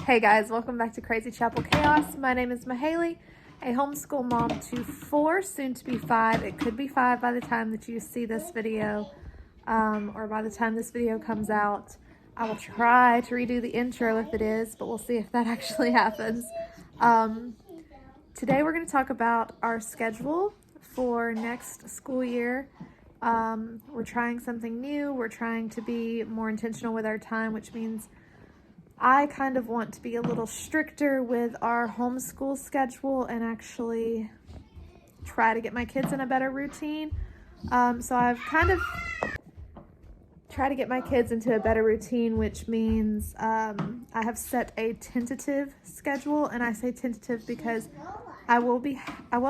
Hey guys, welcome back to Crazy Chapel Chaos. My name is Mahaley, a homeschool mom to 4, soon to be 5. It could be 5 by the time that you see this video, or by the time this video comes out. I will try to redo the intro if it is, but we'll see if that actually happens. Today we're going to talk about our schedule for next school year. We're trying something new. We're trying to be more intentional with our time, which means I kind of want to be a little stricter with our homeschool schedule and actually try to get my kids in a better routine. So I've kind of tried to get my kids into a better routine, which means I have set a tentative schedule, and I say tentative because I will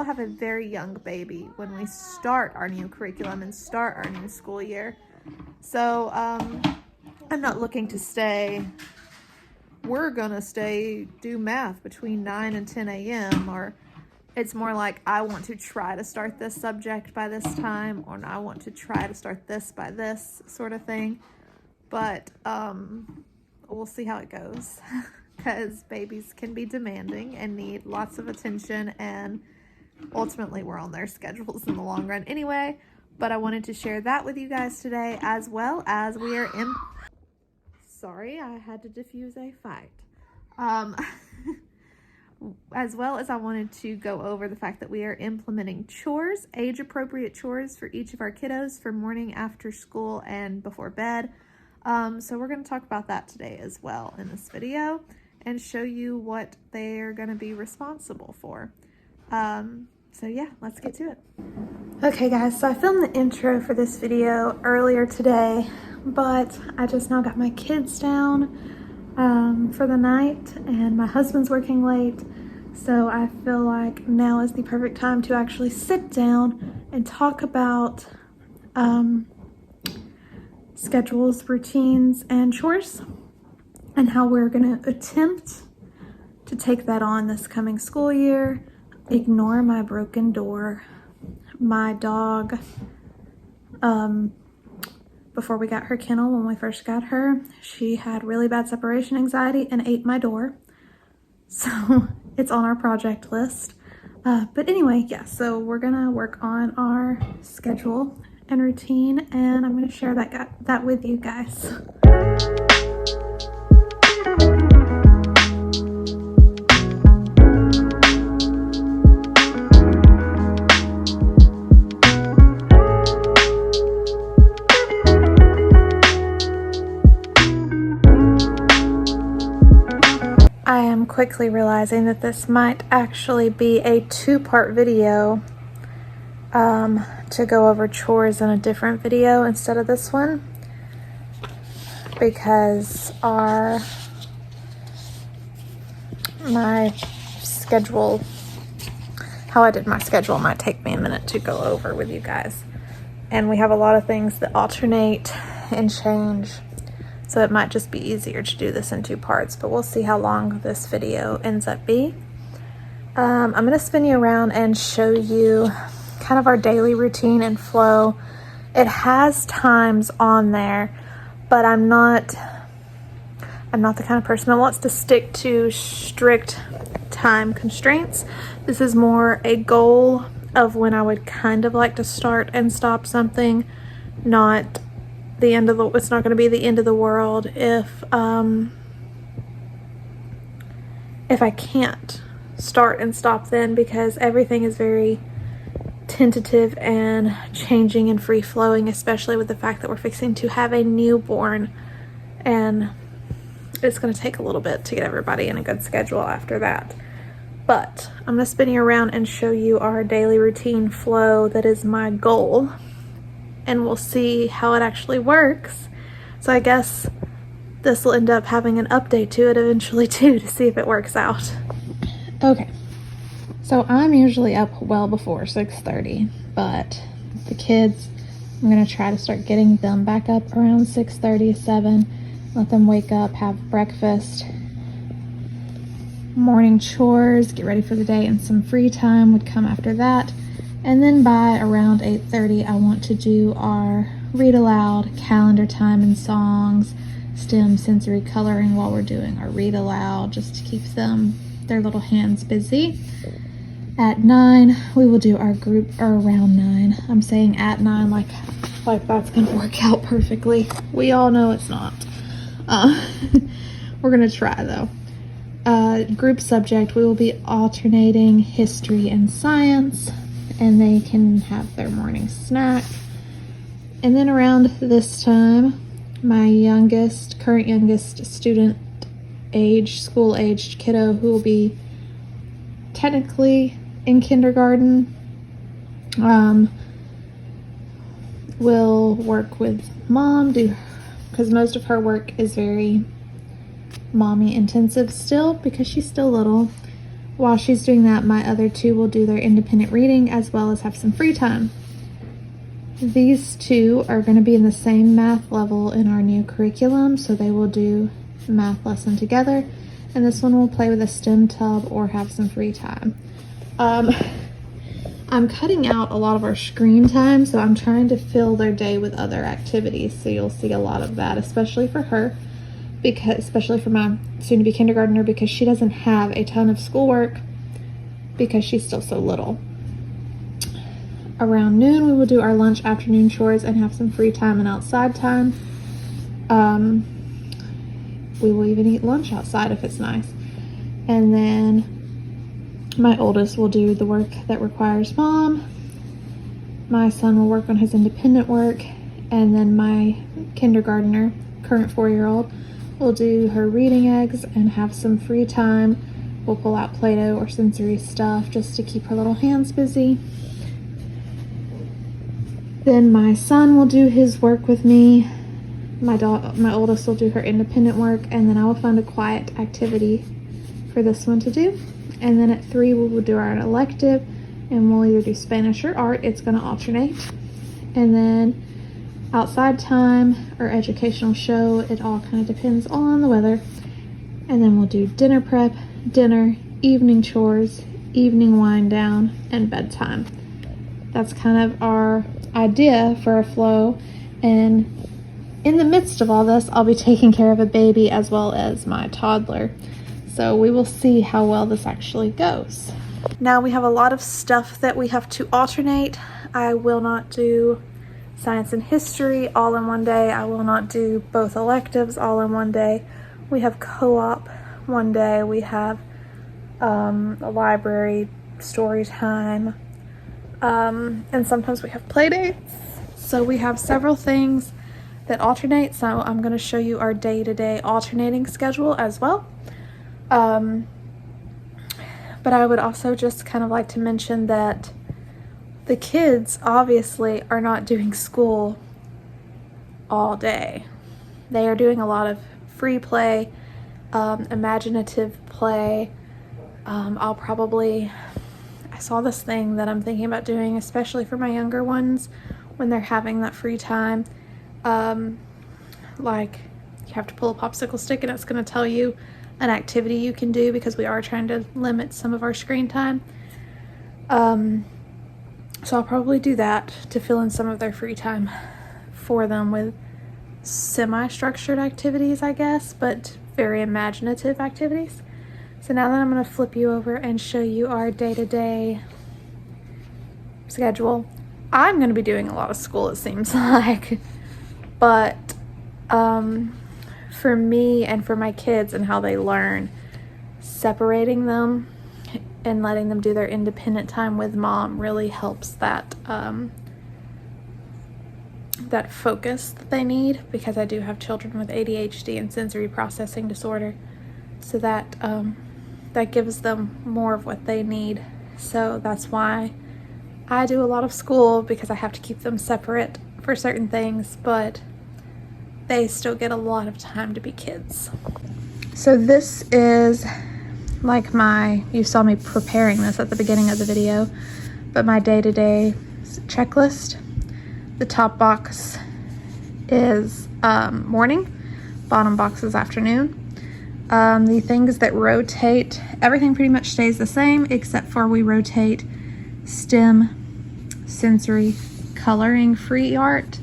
have a very young baby when we start our new curriculum and start our new school year. So I'm not looking to we're gonna do math between 9 and 10 a.m. or it's more like I want to try to start this subject by this time, or I want to try to start this by this sort of thing. But we'll see how it goes because babies can be demanding and need lots of attention, and ultimately we're on their schedules in the long run anyway. But I wanted to share that with you guys today, as well as we are in... Sorry, I had to diffuse a fight. As well as I wanted to go over the fact that we are implementing chores, age-appropriate chores for each of our kiddos for morning, after school, and before bed. So we're going to talk about that today as well in this video and show you what they're going to be responsible for. So yeah, let's get to it. Okay guys, so I filmed the intro for this video earlier today, but I just now got my kids down for the night, and my husband's working late, so I feel like now is the perfect time to actually sit down and talk about schedules, routines, and chores, and how we're going to attempt to take that on this coming school year. Ignore my broken door. My dog, before we got her kennel, when we first got her, she had really bad separation anxiety and ate my door. So it's on our project list. But anyway, yeah, so we're gonna work on our schedule and routine, and I'm gonna share that with you guys. I am quickly realizing that this might actually be a 2-part video to go over chores in a different video instead of this one, because my schedule, how I did my schedule, might take me a minute to go over with you guys, and we have a lot of things that alternate and change. So it might just be easier to do this in 2 parts, but we'll see how long this video ends up being. I'm going to spin you around and show you kind of our daily routine and flow. It has times on there, but I'm not the kind of person that wants to stick to strict time constraints. This is more a goal of when I would kind of like to start and stop something, not it's not going to be the end of the world if I can't start and stop then, because everything is very tentative and changing and free flowing, especially with the fact that we're fixing to have a newborn, and it's going to take a little bit to get everybody in a good schedule after that. But I'm going to spin you around and show you our daily routine flow that is my goal, and we'll see how it actually works. So I guess this will end up having an update to it eventually too, to see if it works out. Okay, so I'm usually up well before 6:30, but the kids, I'm gonna try to start getting them back up around 6:30, 7, let them wake up, have breakfast, morning chores, get ready for the day, and some free time would come after that. And then by around 8:30, I want to do our read aloud, calendar time and songs, STEM sensory coloring while we're doing our read aloud, just to keep their little hands busy. At 9, we will do our group, or around 9. I'm saying at 9 like that's gonna work out perfectly. We all know it's not. We're gonna try though. Group subject, we will be alternating history and science, and they can have their morning snack. And then around this time, my current youngest student age, school-aged kiddo, who will be technically in kindergarten, will work with mom, because most of her work is very mommy intensive still, because she's still little. While she's doing that, my other two will do their independent reading as well as have some free time. These two are going to be in the same math level in our new curriculum, so they will do math lesson together, and this one will play with a STEM tub or have some free time. I'm cutting out a lot of our screen time, so I'm trying to fill their day with other activities, so you'll see a lot of that, especially for her, especially for my soon-to-be kindergartner, because she doesn't have a ton of schoolwork because she's still so little. Around noon, we will do our lunch afternoon chores and have some free time and outside time. We will even eat lunch outside if it's nice. And then my oldest will do the work that requires mom. My son will work on his independent work. And then my kindergartner, current 4-year-old, will do her reading eggs and have some free time. We'll pull out Play-Doh or sensory stuff just to keep her little hands busy. Then my son will do his work with me. My oldest will do her independent work, and then I will find a quiet activity for this one to do. And then at 3, we will do our elective, and we'll either do Spanish or art. It's going to alternate. And then outside time or educational show, it all kind of depends on the weather. And then we'll do dinner prep, dinner, evening chores, evening wind down, and bedtime. That's kind of our idea for a flow. And in the midst of all this, I'll be taking care of a baby as well as my toddler. So we will see how well this actually goes. Now we have a lot of stuff that we have to alternate. I will not do science and history all in one day. I will not do both electives all in one day. We have co-op one day. We have a library story time. And sometimes we have play dates. So we have several things that alternate. So I'm going to show you our day-to-day alternating schedule as well. But I would also just kind of like to mention that the kids obviously are not doing school all day. They are doing a lot of free play, imaginative play. I saw this thing that I'm thinking about doing, especially for my younger ones when they're having that free time. Like you have to pull a popsicle stick and it's going to tell you an activity you can do, because we are trying to limit some of our screen time. So I'll probably do that to fill in some of their free time for them with semi-structured activities, I guess, but very imaginative activities. So now that I'm going to flip you over and show you our day-to-day schedule. I'm going to be doing a lot of school, it seems like, but for me and for my kids and how they learn, separating them and letting them do their independent time with mom really helps that that focus that they need, because I do have children with ADHD and sensory processing disorder, so that that gives them more of what they need. So that's why I do a lot of school, because I have to keep them separate for certain things, but they still get a lot of time to be kids. So this is like you saw me preparing this at the beginning of the video, but my day-to-day checklist. The top box is morning, bottom box is afternoon. The things that rotate, everything pretty much stays the same, except for we rotate STEM, sensory, coloring, free art,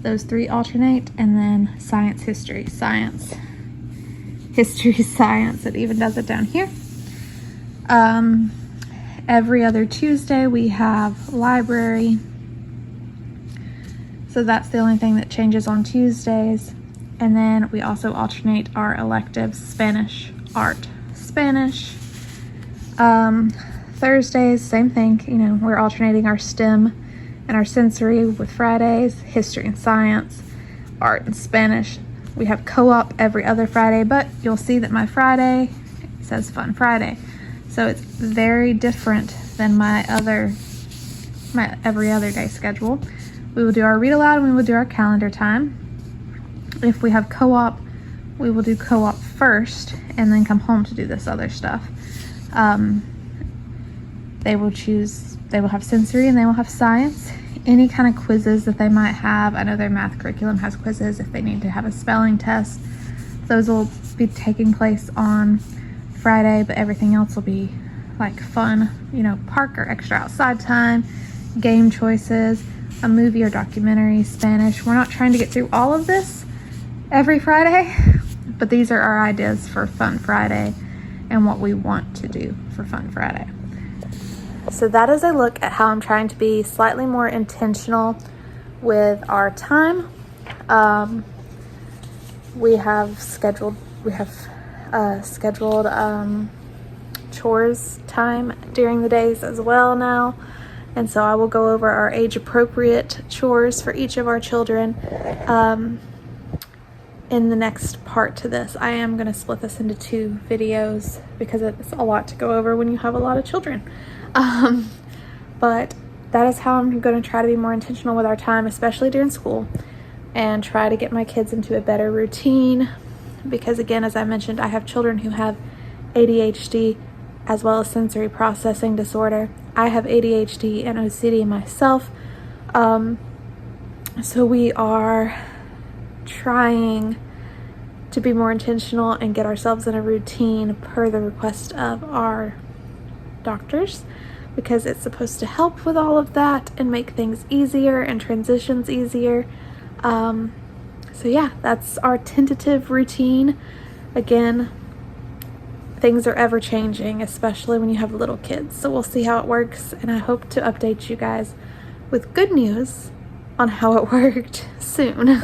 Those three alternate, and then science, history, science, history, science. It even does it down here. Every other Tuesday we have library. So that's the only thing that changes on Tuesdays. And then we also alternate our electives: Spanish, art, Spanish. Thursdays, same thing. You know, we're alternating our STEM and our sensory with Fridays: history and science, art and Spanish. We have co-op every other Friday, but you'll see that my Friday says Fun Friday. So it's very different than my every other day schedule. We will do our read aloud and we will do our calendar time. If we have co-op, we will do co-op first and then come home to do this other stuff. They will have sensory and they will have science. Any kind of quizzes that they might have. I know their math curriculum has quizzes if they need to have a spelling test. Those will be taking place on Friday, but everything else will be like fun, you know, park or extra outside time, game choices, a movie or documentary, Spanish. We're not trying to get through all of this every Friday, but these are our ideas for Fun Friday and what we want to do for Fun Friday. So that is a look at how I'm trying to be slightly more intentional with our time. We have scheduled chores time during the days as well now. And so I will go over our age appropriate chores for each of our children in the next part to this. I am going to split this into 2 videos because it's a lot to go over when you have a lot of children. But that is how I'm going to try to be more intentional with our time, especially during school, and try to get my kids into a better routine. Because again, as I mentioned, I have children who have ADHD as well as sensory processing disorder. I have ADHD and OCD myself. So we are trying to be more intentional and get ourselves in a routine per the request of our doctors, because it's supposed to help with all of that and make things easier and transitions easier. So yeah, that's our tentative routine. Again, things are ever changing, especially when you have little kids. So we'll see how it works, and I hope to update you guys with good news on how it worked soon.